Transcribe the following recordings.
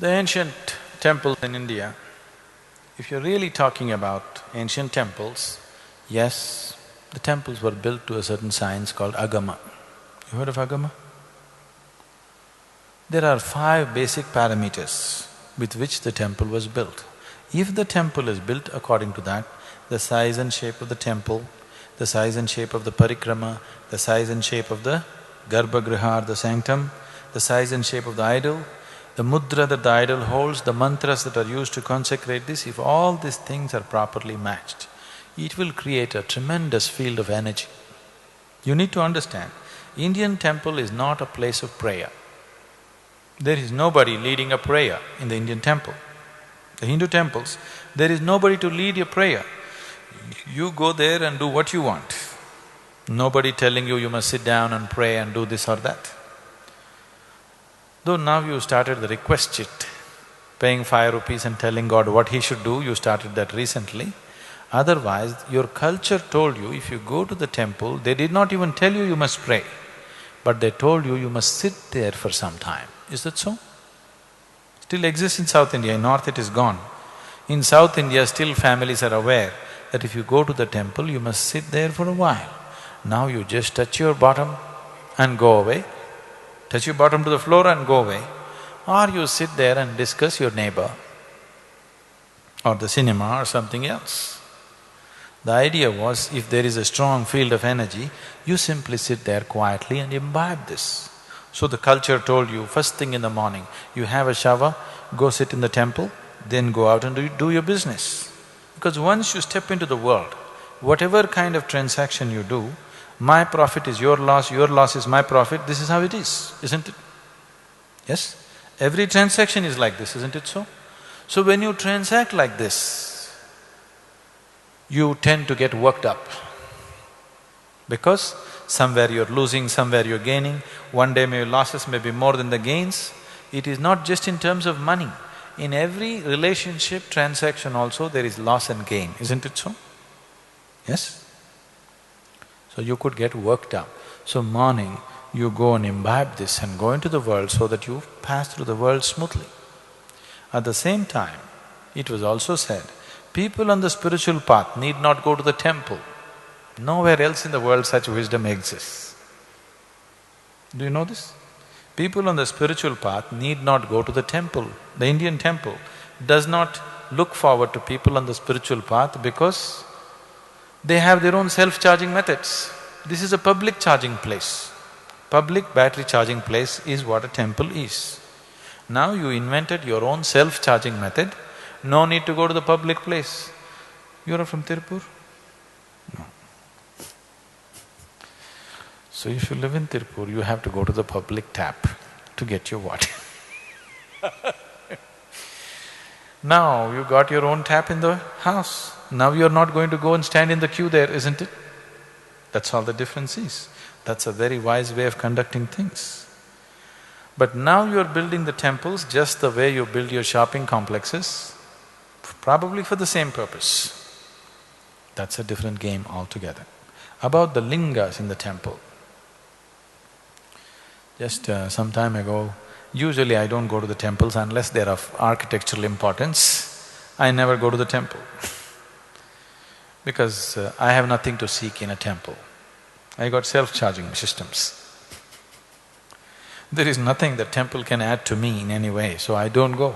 The ancient temples in India, if you're really talking about ancient temples, yes, the temples were built to a certain science called agama. You heard of agama? There are 5 basic parameters with which the temple was built. If the temple is built according to that, the size and shape of the temple, the size and shape of the parikrama, the size and shape of the garbhagriha, the sanctum, the size and shape of the idol, the mudra that the idol holds, the mantras that are used to consecrate this, if all these things are properly matched, it will create a tremendous field of energy. You need to understand, Indian temple is not a place of prayer. There is nobody leading a prayer in the Indian temple. The Hindu temples, there is nobody to lead your prayer. You go there and do what you want. Nobody telling you must sit down and pray and do this or that. Though now you started the request sheet, paying 5 rupees and telling God what he should do, you started that recently. Otherwise, your culture told you if you go to the temple, they did not even tell you must pray, but they told you must sit there for some time. Is that so? Still exists in South India, in North it is gone. In South India, still families are aware that if you go to the temple, you must sit there for a while. Now you just touch your bottom and go away, touch your bottom to the floor and go away, or you sit there and discuss your neighbor or the cinema or something else. The idea was, if there is a strong field of energy, you simply sit there quietly and imbibe this. So the culture told you, first thing in the morning, you have a shower, go sit in the temple, then go out and do your business. Because once you step into the world, whatever kind of transaction you do, my profit is your loss is my profit, this is how it is, isn't it? Yes? Every transaction is like this, isn't it so? So when you transact like this, you tend to get worked up. Because somewhere you're losing, somewhere you're gaining, one day your losses may be more than the gains. It is not just in terms of money. In every relationship, transaction also, there is loss and gain, isn't it so? Yes? So you could get worked up. So morning, you go and imbibe this and go into the world so that you pass through the world smoothly. At the same time, it was also said, people on the spiritual path need not go to the temple. Nowhere else in the world such wisdom exists. Do you know this? People on the spiritual path need not go to the temple. The Indian temple does not look forward to people on the spiritual path because they have their own self-charging methods. This is a public charging place. Public battery charging place is what a temple is. Now you invented your own self-charging method, no need to go to the public place. You are from Tirupur? No. So if you live in Tirupur, you have to go to the public tap to get your water. Now you got your own tap in the house. Now you're not going to go and stand in the queue there, isn't it? That's all the difference is. That's a very wise way of conducting things. But now you're building the temples just the way you build your shopping complexes, probably for the same purpose. That's a different game altogether. About the lingas in the temple. Just some time ago, usually I don't go to the temples unless they're of architectural importance. I never go to the temple because I have nothing to seek in a temple. I got self-charging systems. There is nothing that temple can add to me in any way, so I don't go.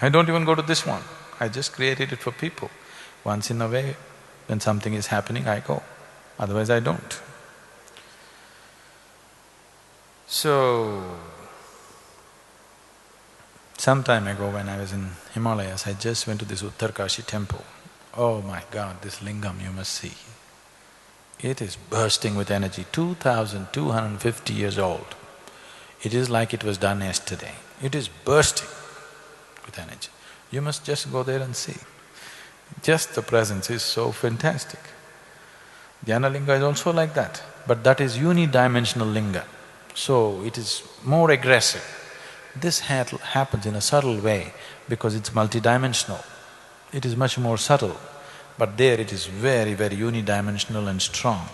I don't even go to this one. I just created it for people. Once in a way, when something is happening, I go. Otherwise, I don't. So, some time ago when I was in Himalayas, I just went to this Uttarkashi temple. Oh my God, this lingam you must see. It is bursting with energy, 2,250 years old. It is like it was done yesterday. It is bursting with energy. You must just go there and see. Just the presence is so fantastic. Dhyana linga is also like that, but that is unidimensional linga. So it is more aggressive. This happens in a subtle way because it's multidimensional. It is much more subtle, but there it is very, very unidimensional and strong.